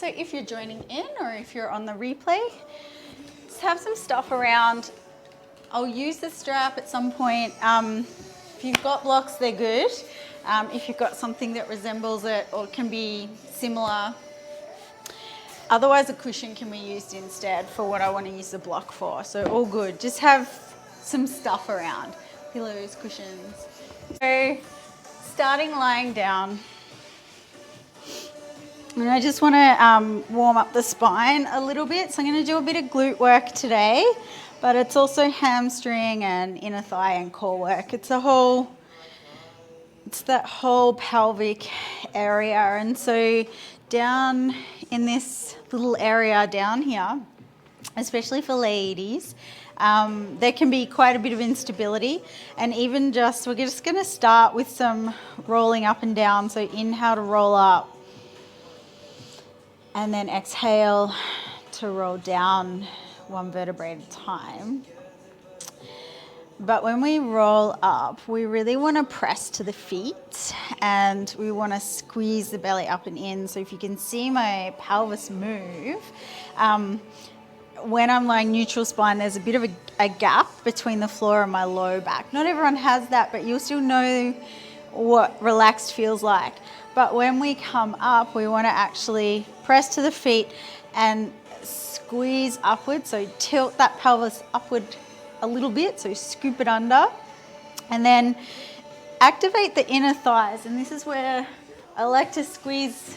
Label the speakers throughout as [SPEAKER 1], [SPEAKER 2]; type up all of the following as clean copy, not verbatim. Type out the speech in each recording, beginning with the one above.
[SPEAKER 1] So if you're joining in or if you're on the replay, just have some stuff around. I'll use the strap at some point. If you've got blocks, they're good. If you've got something that resembles it or can be similar. Otherwise, a cushion can be used instead for what I want to use the block for. So all good. Just have some stuff around. Pillows, cushions. So starting lying down. And I just want to warm up the spine a little bit. So I'm going to do a bit of glute work today, but it's also hamstring and inner thigh and core work. It's that whole pelvic area. And so down in this little area down here, especially for ladies, there can be quite a bit of instability. And even we're just going to start with some rolling up and down. So inhale to roll up. And then exhale to roll down one vertebrae at a time. But when we roll up, we really want to press to the feet and we want to squeeze the belly up and in. So if you can see my pelvis move, when I'm lying neutral spine, there's a bit of a gap between the floor and my low back. Not everyone has that, but you'll still know what relaxed feels like. But when we come up, we want to actually press to the feet and squeeze upward. So tilt that pelvis upward a little bit, so scoop it under. And then activate the inner thighs. And this is where I like to squeeze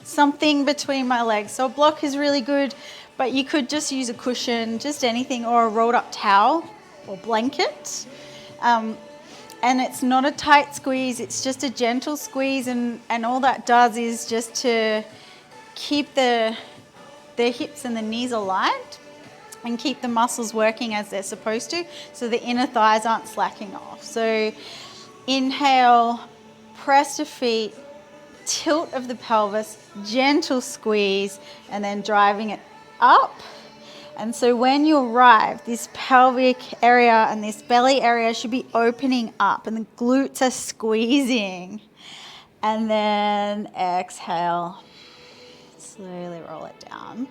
[SPEAKER 1] something between my legs. So a block is really good, but you could just use a cushion, just anything, or a rolled up towel or blanket. And it's not a tight squeeze, it's just a gentle squeeze, and all that does is just to keep the hips and the knees aligned and keep the muscles working as they're supposed to, so the inner thighs aren't slacking off. So inhale, press to feet, tilt of the pelvis, gentle squeeze, and then driving it up. And so when you arrive, this pelvic area and this belly area should be opening up and the glutes are squeezing. And then exhale, slowly roll it down.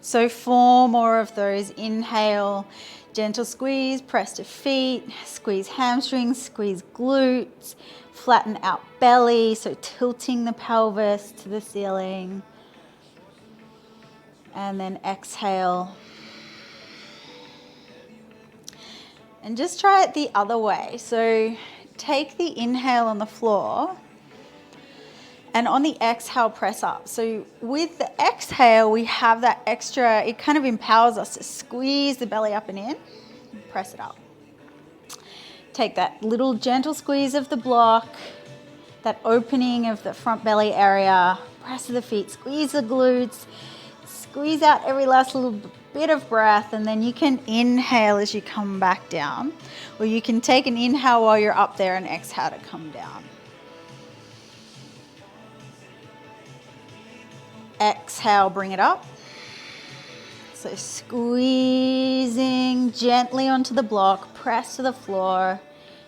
[SPEAKER 1] So 4 more of those. Inhale, gentle squeeze, press to feet, squeeze hamstrings, squeeze glutes, flatten out belly, so tilting the pelvis to the ceiling. And then exhale. And just try it the other way. So take the inhale on the floor and on the exhale, press up. So with the exhale, we have that extra, it kind of empowers us to squeeze the belly up and in, and press it up. Take that little gentle squeeze of the block, that opening of the front belly area, press to the feet, squeeze the glutes, squeeze out every last little bit of breath, and then you can inhale as you come back down, or you can take an inhale while you're up there and exhale to come down. Exhale, bring it up. So squeezing gently onto the block, press to the floor,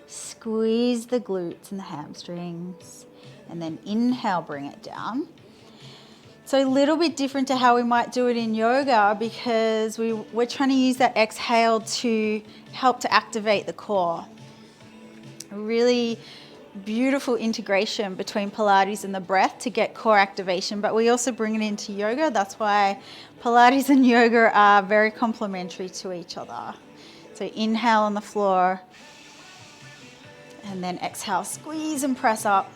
[SPEAKER 1] squeeze the glutes and the hamstrings, and then inhale, bring it down. So a little bit different to how we might do it in yoga, because we're trying to use that exhale to help to activate the core. A really beautiful integration between Pilates and the breath to get core activation, but we also bring it into yoga. That's why Pilates and yoga are very complementary to each other. So inhale on the floor, and then exhale, squeeze and press up.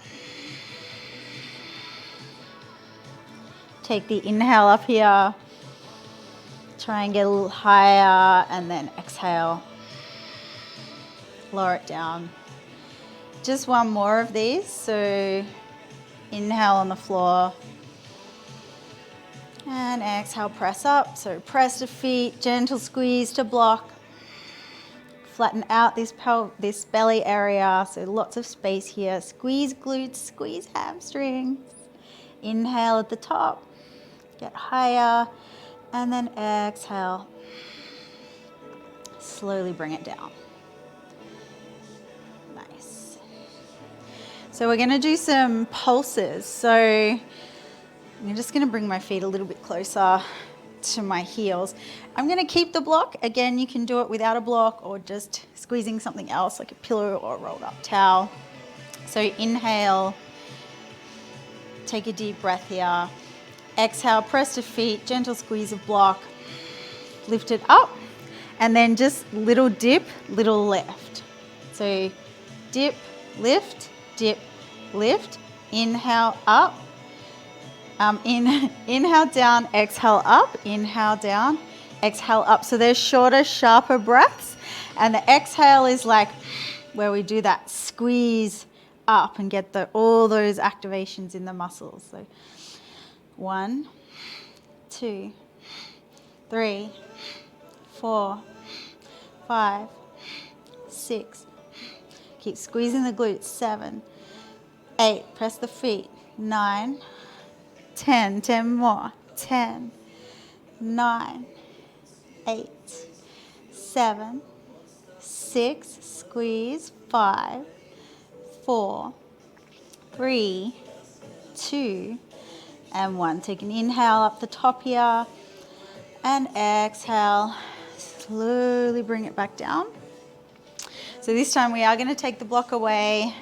[SPEAKER 1] Take the inhale up here, try and get a little higher, and then exhale, lower it down. Just one more of these. So inhale on the floor, and exhale, press up. So press to feet, gentle squeeze to block. Flatten out this belly area, so lots of space here. Squeeze glutes, squeeze hamstrings. Inhale at the top, get higher, and then exhale. Slowly bring it down. Nice. So we're going to do some pulses. So I'm just going to bring my feet a little bit closer to my heels. I'm going to keep the block. Again, you can do it without a block or just squeezing something else like a pillow or a rolled up towel. So inhale, take a deep breath here. Exhale, press the feet, gentle squeeze of block, lift it up, and then just little dip, little lift. So dip, lift, inhale up, inhale down, exhale up, inhale down, exhale up. So there's shorter, sharper breaths, and the exhale is like where we do that squeeze up and get all those activations in the muscles. So 1, 2, 3, 4, 5, 6. Keep squeezing the glutes. 7, 8. Press the feet. 9, 10. 10 more. 10, 9, 8, 7, 6. Squeeze. 5, 4, 3, 2, and 1. Take an inhale up the top here and exhale. Slowly bring it back down. So this time we are going to take the block away.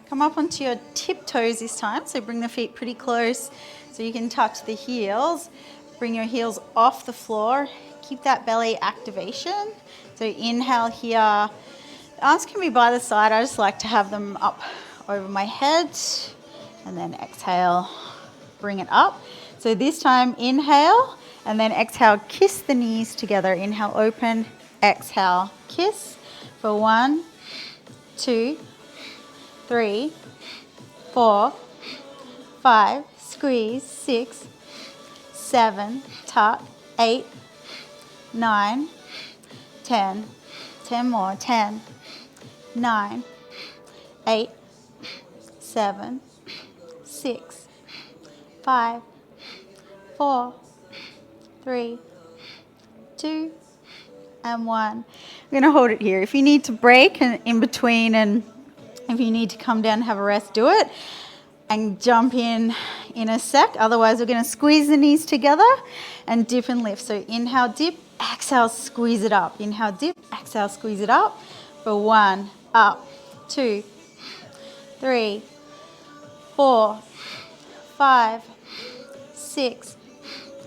[SPEAKER 1] Come up onto your tiptoes this time. So bring the feet pretty close so you can touch the heels. Bring your heels off the floor. Keep that belly activation. So inhale here. The arms can be by the side. I just like to have them up over my head. And then exhale, bring it up. So this time inhale and then exhale, kiss the knees together. Inhale, open, exhale, kiss. For 1, 2, 3, 4, 5, squeeze, 6, 7, tuck, 8, 9, 10. 10 more. 10, 9, 8, 7, 6, 5, 4, 3, 2, and 1. We're going to hold it here. If you need to break and in between, and if you need to come down and have a rest, do it and jump in a sec. Otherwise, we're going to squeeze the knees together and dip and lift. So inhale, dip, exhale, squeeze it up. Inhale, dip, exhale, squeeze it up. For 1, up, 2, 3, 4, 5, 6,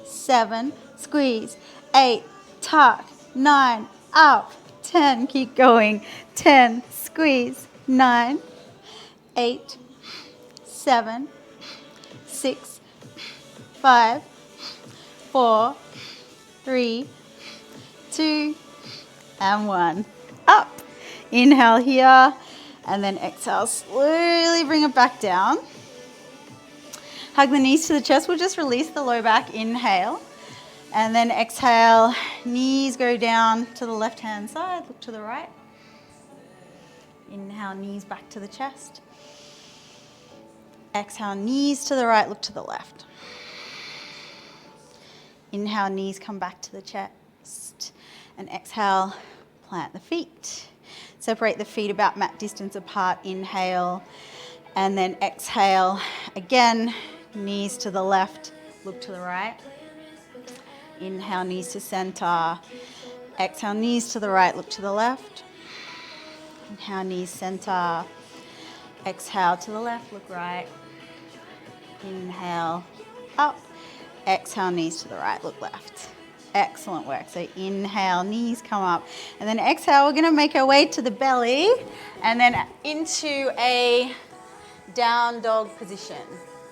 [SPEAKER 1] 7, squeeze, 8, tuck, 9, up, 10, keep going, 10, squeeze, 9, 8, 7, 6, 5, 4, 3, 2, and 1. Up. Inhale here, and then exhale, slowly bring it back down. Hug the knees to the chest. We'll just release the low back. Inhale. And then exhale, knees go down to the left-hand side. Look to the right. Inhale, knees back to the chest. Exhale, knees to the right, look to the left. Inhale, knees come back to the chest. And exhale, plant the feet. Separate the feet about mat distance apart. Inhale. And then exhale. Again, knees to the left, look to the right. Inhale, knees to center. Exhale, knees to the right, look to the left. Inhale, knees center. Exhale to the left, look right. Inhale, up. Exhale, knees to the right, look left. Excellent work. So inhale, knees come up. And then exhale, we're going to make our way to the belly and then into a down dog position.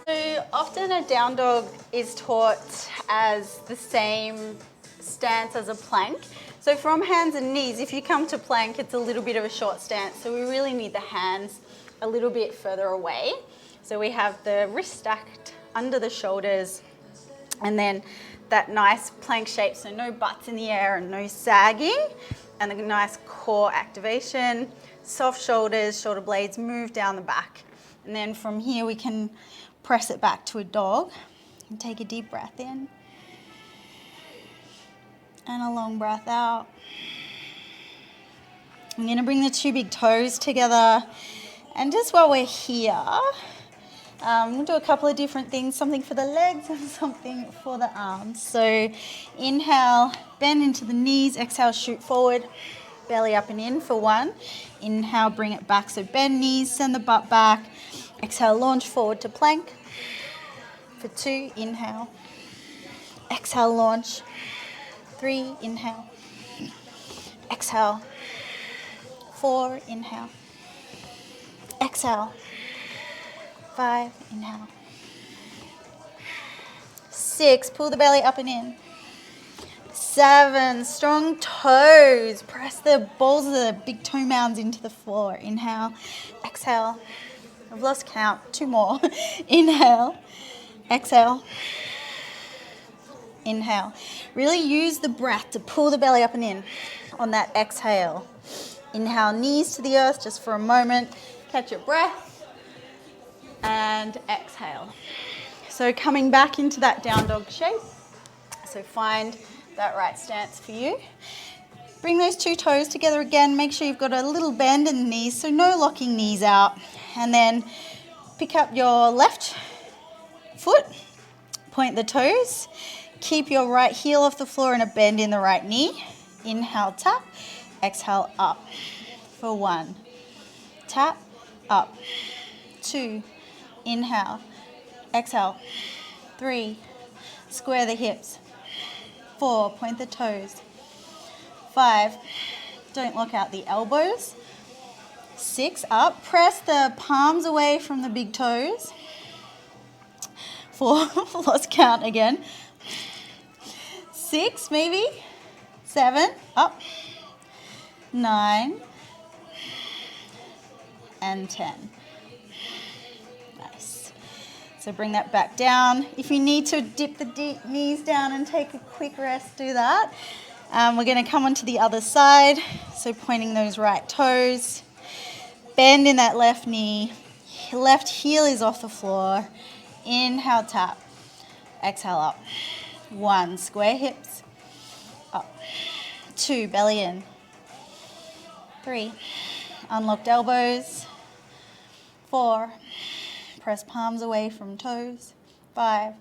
[SPEAKER 1] So often a down dog is taught as the same stance as a plank. So from hands and knees, if you come to plank, it's a little bit of a short stance. So we really need the hands a little bit further away. So we have the wrist stacked under the shoulders and then that nice plank shape. So no butts in the air and no sagging, and a nice core activation. Soft shoulders, shoulder blades move down the back. And then from here we can press it back to a dog and take a deep breath in and a long breath out. I'm going to bring the two big toes together, and just while we're here, We'll do a couple of different things, something for the legs and something for the arms. So inhale, bend into the knees, exhale, shoot forward, belly up and in for 1. Inhale, bring it back, so bend knees, send the butt back. Exhale, launch forward to plank. For 2, inhale. Exhale, launch. 3, inhale. Exhale. 4, inhale. Exhale. 5, inhale. 6, pull the belly up and in. 7, strong toes. Press the balls of the big toe mounds into the floor. Inhale, exhale. I've lost count. 2 more. Inhale, exhale, inhale. Really use the breath to pull the belly up and in on that exhale. Inhale, knees to the earth just for a moment. Catch your breath and exhale. So coming back into that down dog shape. So find that right stance for you. Bring those 2 toes together again. Make sure you've got a little bend in the knees, so no locking knees out. And then pick up your left foot, point the toes. Keep your right heel off the floor and a bend in the right knee. Inhale, tap. Exhale, up. For 1. Tap, up. 2. Inhale. Exhale. 3. Square the hips. 4. Point the toes. 5. Don't lock out the elbows. 6. Up. Press the palms away from the big toes. 4. Lost count again. 6 maybe. 7. Up. 9. And 10. Nice. So bring that back down. If you need to dip the knees down and take a quick rest, do that. We're going to come onto the other side. So pointing those right toes. Bend in that left knee. Left heel is off the floor. Inhale, tap. Exhale, up. 1, square hips. Up. 2, belly in. 3, unlocked elbows. 4, press palms away from toes. 5,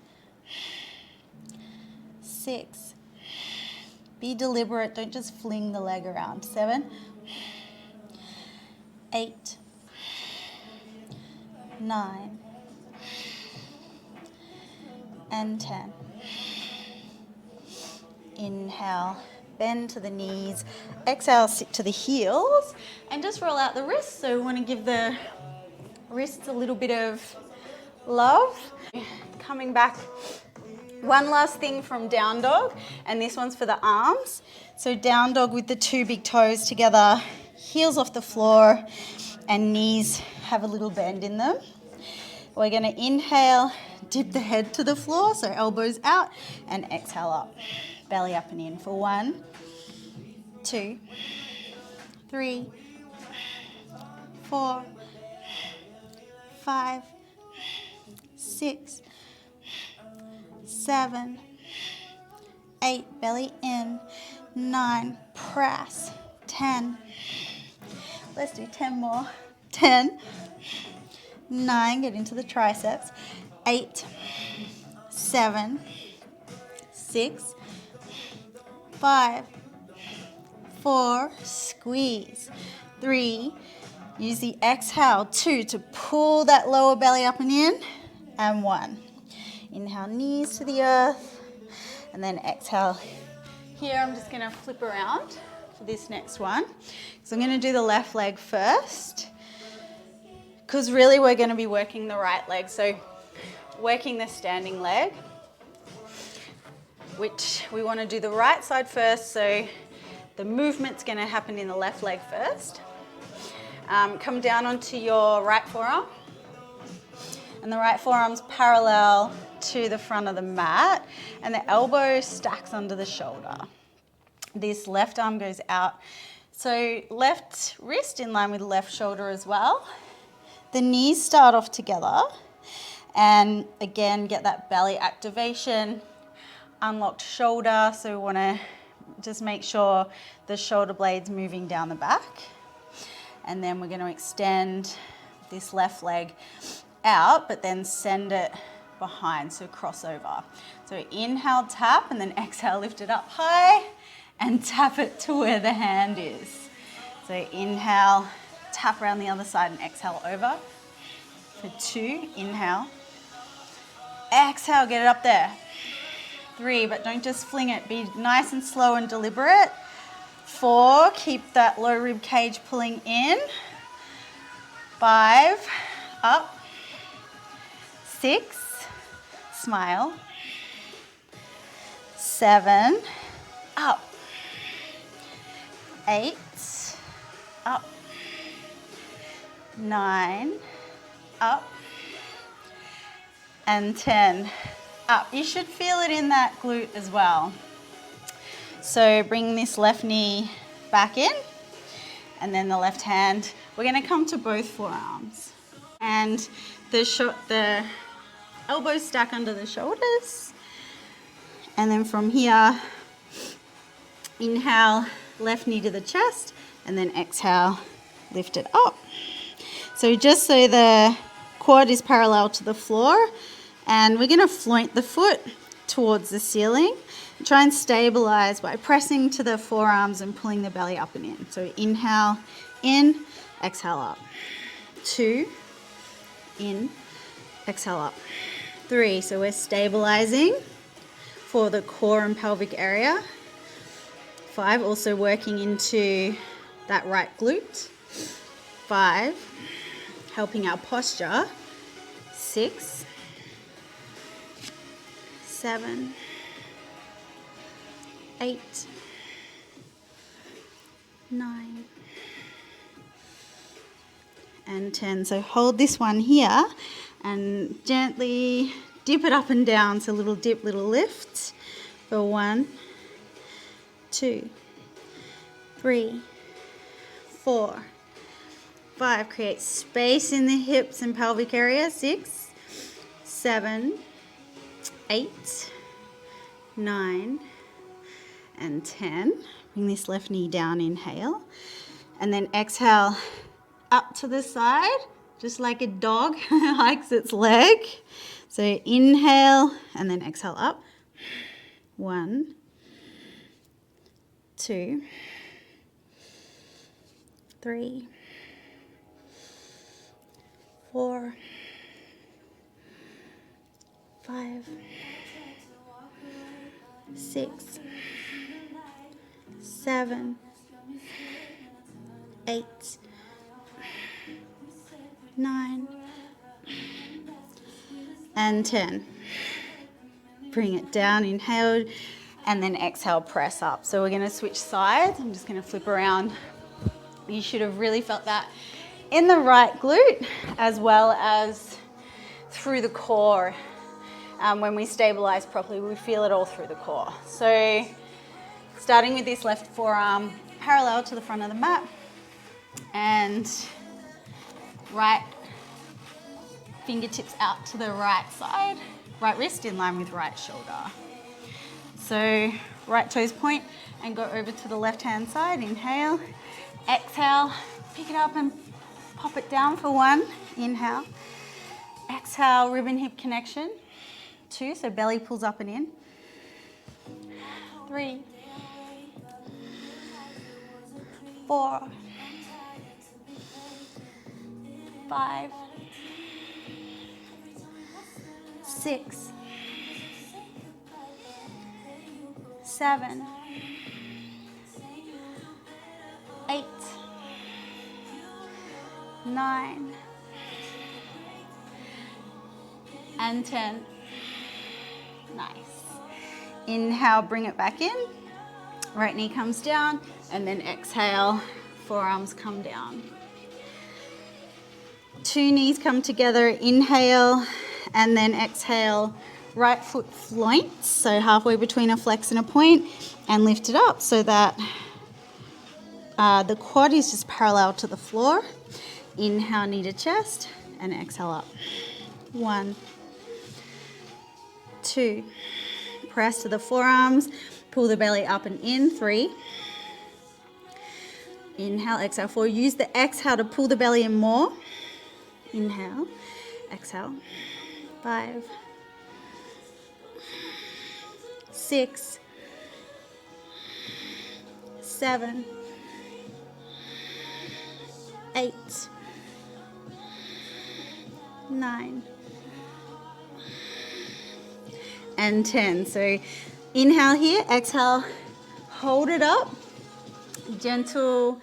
[SPEAKER 1] 6, be deliberate, don't just fling the leg around. 7, 8, 9, and 10. Inhale, bend to the knees. Exhale, sit to the heels and just roll out the wrists. So we want to give the wrists a little bit of love. Coming back, one last thing from down dog, and this one's for the arms. So down dog with the 2 big toes together, heels off the floor, and knees have a little bend in them. We're going to inhale, dip the head to the floor, so elbows out, and exhale up. Belly up and in for 1, 2, 3, 4, 5, 6, 7, 8, belly in, 9, press, 10. Let's do 10 more. 10, 9, get into the triceps. 8, 7, 6, 5, 4, squeeze. 3, use the exhale. 2, to pull that lower belly up and in. And 1. Inhale, knees to the earth. And then exhale. Here I'm just going to flip around for this next one. So I'm going to do the left leg first, because really we're going to be working the right leg. So working the standing leg, which we want to do the right side first, so the movement's going to happen in the left leg first. Come down onto your right forearm, and the right forearm's parallel to the front of the mat, and the elbow stacks under the shoulder. This left arm goes out, so left wrist in line with left shoulder as well. The knees start off together, and again get that belly activation. Unlocked shoulder, so we want to just make sure the shoulder blade's moving down the back. And then we're going to extend this left leg out, but then send it behind, so crossover. So inhale, tap, and then exhale, lift it up high and tap it to where the hand is. So inhale, tap around the other side and exhale over. For 2, inhale. Exhale, get it up there. 3, but don't just fling it. Be nice and slow and deliberate. 4, keep that low rib cage pulling in. 5, up. 6, smile. 7, up. 8, up. 9, up. And 10, up. You should feel it in that glute as well. So bring this left knee back in, and then the left hand. We're going to come to both forearms. And the elbows stack under the shoulders. And then from here, inhale, left knee to the chest, and then exhale, lift it up. So just so the quad is parallel to the floor, and we're going to float the foot towards the ceiling. Try and stabilize by pressing to the forearms and pulling the belly up and in. So inhale, in, exhale up. 2, in, exhale up. 3, so we're stabilizing for the core and pelvic area. 5, also working into that right glute. 5, helping our posture. 6, 7, 8, 9, and 10. So hold this one here and gently dip it up and down. So little dip, little lift. For 1, 2, 3, 4, 5. Create space in the hips and pelvic area. 6, 7, 8, 9, and 10. Bring this left knee down, inhale. And then exhale up to the side, just like a dog hikes its leg. So inhale and then exhale up. 1, 2, 3, 4, 5, 6, 7, 8, 9, and 10. Bring it down, inhale, and then exhale, press up. So we're going to switch sides. I'm just going to flip around. You should have really felt that in the right glute as well as through the core. When we stabilize properly, we feel it all through the core. So starting with this left forearm parallel to the front of the mat, and right fingertips out to the right side, right wrist in line with right shoulder. So right toes point and go over to the left hand side. Inhale, exhale, pick it up and pop it down for 1. Inhale, exhale, rib and hip connection. 2, so belly pulls up and in. 3, 4, 5, 6, 7, 8, 9, and 10. Nice. Inhale, bring it back in. Right knee comes down, and then exhale, forearms come down. 2 knees come together, inhale, and then exhale, right foot floats, so halfway between a flex and a point, and lift it up so that the quad is just parallel to the floor. Inhale, knee to chest, and exhale up. 1, 2, press to the forearms, pull the belly up and in. 3, inhale, exhale. 4, use the exhale to pull the belly in more. Inhale, Exhale. 5, 6, 7, 8, 9, and 10. So inhale here, exhale, hold it up, gentle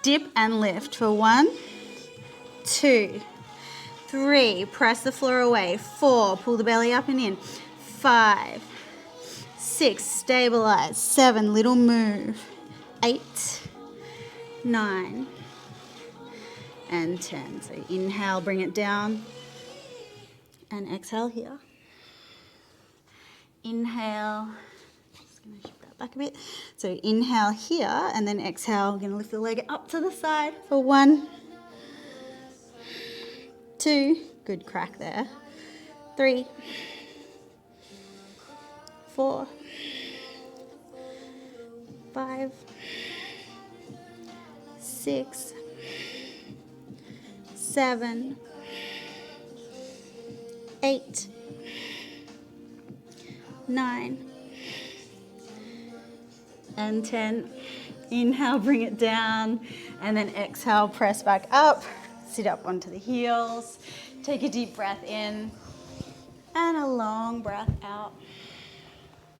[SPEAKER 1] dip and lift for 1, 2, 3, press the floor away, 4, pull the belly up and in, 5, 6, stabilize, 7, little move, 8, 9, and 10. So inhale, bring it down, and exhale here. Inhale, just going to shift that back a bit. So inhale here, and then exhale, we're going to lift the leg up to the side for 1, 2, good crack there, 3, 4, 5, 6, 7, 8, 9, and 10. Inhale, bring it down, and then exhale, press back up, sit up onto the heels, take a deep breath in, and a long breath out.